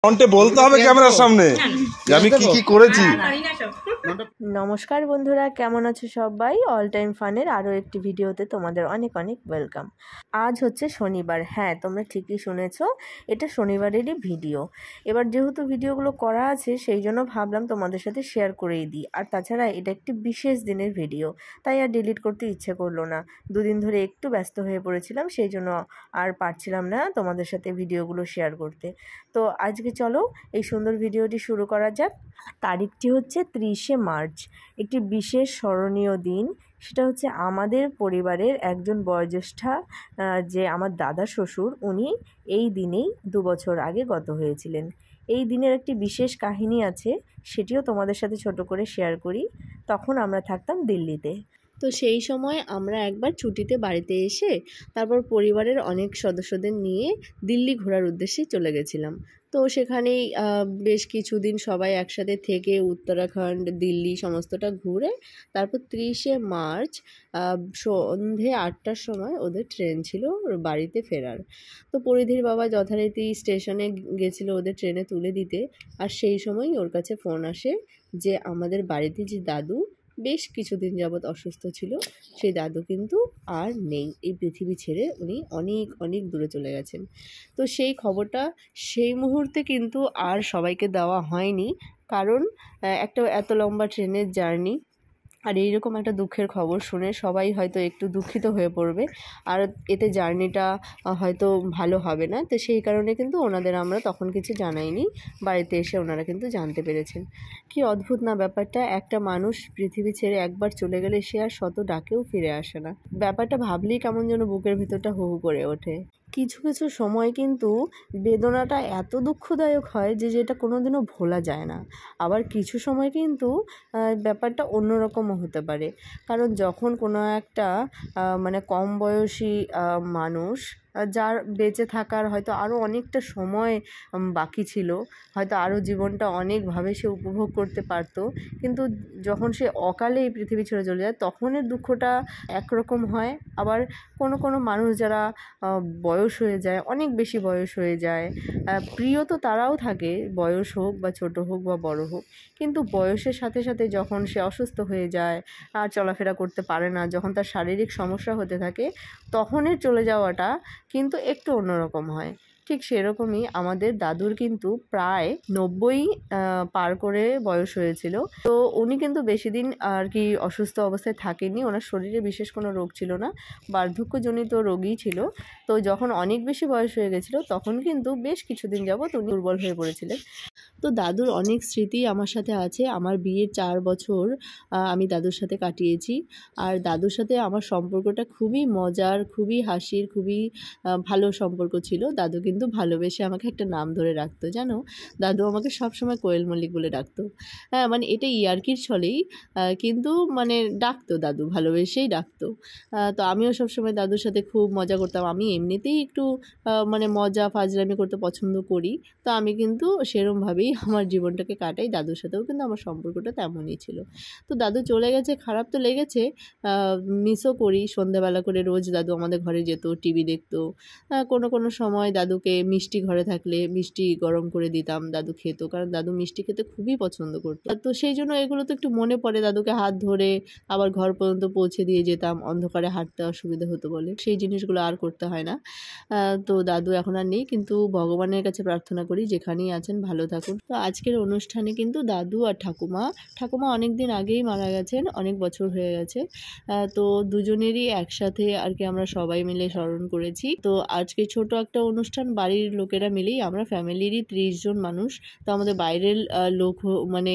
কণ্ঠে বলতে হবে ক্যামেরার সামনে যে আমি কি কি করেছি। নমস্কার বন্ধুরা, কেমন আছো সবাই? অল টাইম ফানের আরও একটি ভিডিওতে তোমাদের অনেক অনেক ওয়েলকাম। আজ হচ্ছে শনিবার। হ্যাঁ, তোমরা ঠিকই শুনেছো, এটা শনিবারেরই ভিডিও। এবার যেহেতু ভিডিওগুলো করা আছে সেই জন্য ভাবলাম তোমাদের সাথে শেয়ার করেই দিই। আর তাছাড়া এটা একটি বিশেষ দিনের ভিডিও, তাই আর ডিলিট করতে ইচ্ছে করলো না। দুদিন ধরে একটু ব্যস্ত হয়ে পড়েছিলাম, সেই জন্য আর পারছিলাম না তোমাদের সাথে ভিডিওগুলো শেয়ার করতে। তো আজকে চলো এই সুন্দর ভিডিওটি শুরু করা যাক। তারিখটি হচ্ছে 30শে মার্চ, একটি বিশেষ স্মরণীয় দিন। সেটা হচ্ছে আমাদের পরিবারের একজন বয়োজ্যেষ্ঠা, যে আমার দাদা শ্বশুর, উনি এই দিনেই 2 বছর আগে গত হয়েছিলেন। এই দিনের একটি বিশেষ কাহিনী আছে, সেটিও তোমাদের সাথে ছোট করে শেয়ার করি। তখন আমরা থাকতাম দিল্লিতে। তো সেই সময় আমরা একবার ছুটিতে বাড়িতে এসে তারপর পরিবারের অনেক সদস্যদের নিয়ে দিল্লি ঘোরার উদ্দেশ্যে চলে গেছিলাম। তো সেখানেই বেশ কিছুদিন সবাই একসাথে থেকে উত্তরাখণ্ড, দিল্লি সমস্তটা ঘুরে তারপর 30শে মার্চ সন্ধে 8টার সময় ওদের ট্রেন ছিল বাড়িতে ফেরার। তো পরিধির বাবা যথারীতি স্টেশনে গেছিলো ওদের ট্রেনে তুলে দিতে। আর সেই সময়ই ওর কাছে ফোন আসে যে আমাদের বাড়িতে যে দাদু বেশ কিছুদিন যাবৎ অসুস্থ ছিল, সেই দাদু কিন্তু আর নেই, এই পৃথিবী ছেড়ে উনি অনেক অনেক দূরে চলে গেছেন। তো সেই খবরটা সেই মুহূর্তে কিন্তু আর সবাইকে দেওয়া হয়নি, কারণ একটা এত লম্বা ট্রেনের জার্নি আর এইরকম একটা দুঃখের খবর শুনে সবাই হয়তো একটু দুঃখিত হয়ে পড়বে, আর এতে জার্নিটা হয়তো ভালো হবে না। তো সেই কারণে কিন্তু ওনাদের আমরা তখন কিছু জানাইনি, বাড়িতে এসে ওনারা কিন্তু জানতে পেরেছেন। কি অদ্ভুত না ব্যাপারটা, একটা মানুষ পৃথিবী ছেড়ে একবার চলে গেলে সে আর শত ডাকেও ফিরে আসে না। ব্যাপারটা ভাবলেই কেমন যেন বুকের ভেতরটা হু হু করে ওঠে। কিছু কিছু সময় কিন্তু বেদনাটা এত দুঃখদায়ক হয় যে যেটা কোনোদিনও ভোলা যায় না। আবার কিছু সময় কিন্তু ব্যাপারটা অন্যরকমও হতে পারে, কারণ যখন কোনো একটা মানে কম বয়সী মানুষ, যার বেঁচে থাকার হয়তো আরও অনেকটা সময় বাকি ছিল, হয়তো আরও জীবনটা অনেকভাবে সে উপভোগ করতে পারত, কিন্তু যখন সে অকালে এই পৃথিবী ছেড়ে চলে যায় তখনের দুঃখটা একরকম হয়। আবার কোনো কোনো মানুষ যারা বয়স হয়ে যায়, অনেক বেশি বয়স হয়ে যায়, প্রিয় তো তারাও থাকে, বয়স হোক বা ছোট হোক বা বড় হোক, কিন্তু বয়সের সাথে সাথে যখন সে অসুস্থ হয়ে যায়, আর চলাফেরা করতে পারে না, যখন তার শারীরিক সমস্যা হতে থাকে, তখনের চলে যাওয়াটা কিন্তু একটু অন্যরকম হয়। ঠিক সেরকমই আমাদের দাদুর কিন্তু প্রায় 90 পার করে বয়স হয়েছিল। তো উনি কিন্তু বেশি দিন আর কি অসুস্থ অবস্থায় থাকেননি, ওনার শরীরে বিশেষ কোনো রোগ ছিল না, বার্ধক্যজনিত রোগই ছিল। তো যখন অনেক বেশি বয়স হয়ে গেছিলো তখন কিন্তু বেশ কিছুদিন যাবৎ উনি দুর্বল হয়ে পড়েছিলেন। তো দাদুর অনেক স্মৃতি আমার সাথে আছে। আমার বিয়ের 4 বছর আমি দাদুর সাথে কাটিয়েছি। আর দাদুর সাথে আমার সম্পর্কটা খুবই মজার, খুবই হাসির, খুবই ভালো সম্পর্ক ছিল। দাদু কিন্তু ভালোবেসে আমাকে একটা নাম ধরে রাখতো, জানো? দাদু আমাকে সবসময় কোয়েল মল্লিক বলে ডাকতো। হ্যাঁ, মানে এটা ইয়ার্কির ছলেই, কিন্তু মানে ডাকতো, দাদু ভালোবেসেই ডাকতো। তো আমিও সবসময় দাদুর সাথে খুব মজা করতাম। আমি এমনিতেই একটু মানে মজা ফাজলামি করতে পছন্দ করি। তো আমি কিন্তু সেরমভাবেই আমার জীবনটাকে কাটাই। দাদুর সাথেও কিন্তু আমার সম্পর্কটা তেমনই ছিল। তো দাদু চলে গেছে, খারাপ তো লেগেছে, মিসও করি। সন্ধ্যাবেলা করে রোজ দাদু আমাদের ঘরে যেত, টিভি দেখতো। কোনো কোনো সময় দাদুকে মিষ্টি ঘরে থাকলে মিষ্টি গরম করে দিতাম, দাদু খেত, কারণ দাদু মিষ্টি খেতে খুবই পছন্দ করতো। তো সেই জন্য এগুলো তো একটু মনে পড়ে, দাদুকে হাত ধরে আবার ঘর পর্যন্ত পৌঁছে দিয়ে যেতাম, অন্ধকারে হাঁটতে অসুবিধা হতো বলে। সেই জিনিসগুলো আর করতে হয় না। তো দাদু এখন আর নেই, কিন্তু ভগবানের কাছে প্রার্থনা করি যেখানেই আছেন ভালো থাকুন। তো আজকের অনুষ্ঠানে কিন্তু দাদু আর ঠাকুমা অনেক দিন আগেই মারা গেছেন, অনেক বছর হয়ে গেছে। তো দুজনেরই একসাথে আর কি আমরা সবাই মিলে স্মরণ করেছি। তো আজকে ছোট একটা অনুষ্ঠান, বাড়ির লোকেরা মিলেই, আমরা ফ্যামিলিরই 30 জন মানুষ। তো আমাদের বাইরের লোক মানে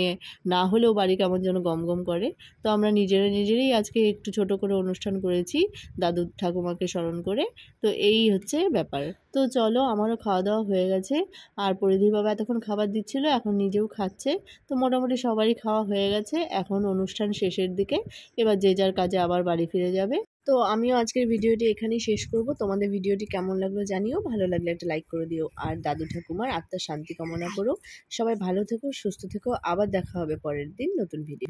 না হলেও বাড়ি কেমন যেন গমগম করে। তো আমরা নিজেরাই আজকে একটু ছোট করে অনুষ্ঠান করেছি দাদু ঠাকুমাকে স্মরণ করে। তো এই হচ্ছে ব্যাপার। তো চলো, আমারও খাওয়া দাওয়া হয়ে গেছে, আর পরিধির বাবা এতক্ষণ খাবার দিচ্ছিল, এখন নিজেও খাচ্ছে। তো মোটামুটি সবারই খাওয়া হয়ে গেছে, এখন অনুষ্ঠান শেষের দিকে, এবার যে যার কাজে আবার বাড়ি ফিরে যাবে। তো আমিও আজকের ভিডিওটি এখানেই শেষ করব। তোমাদের ভিডিওটি কেমন লাগলো জানিও, ভালো লাগলে একটা লাইক করে দিও, আর দাদু ঠাকুমার আত্মার শান্তি কামনা করো। সবাই ভালো থেকো, সুস্থ থেকো, আবার দেখা হবে পরের দিন নতুন ভিডিও।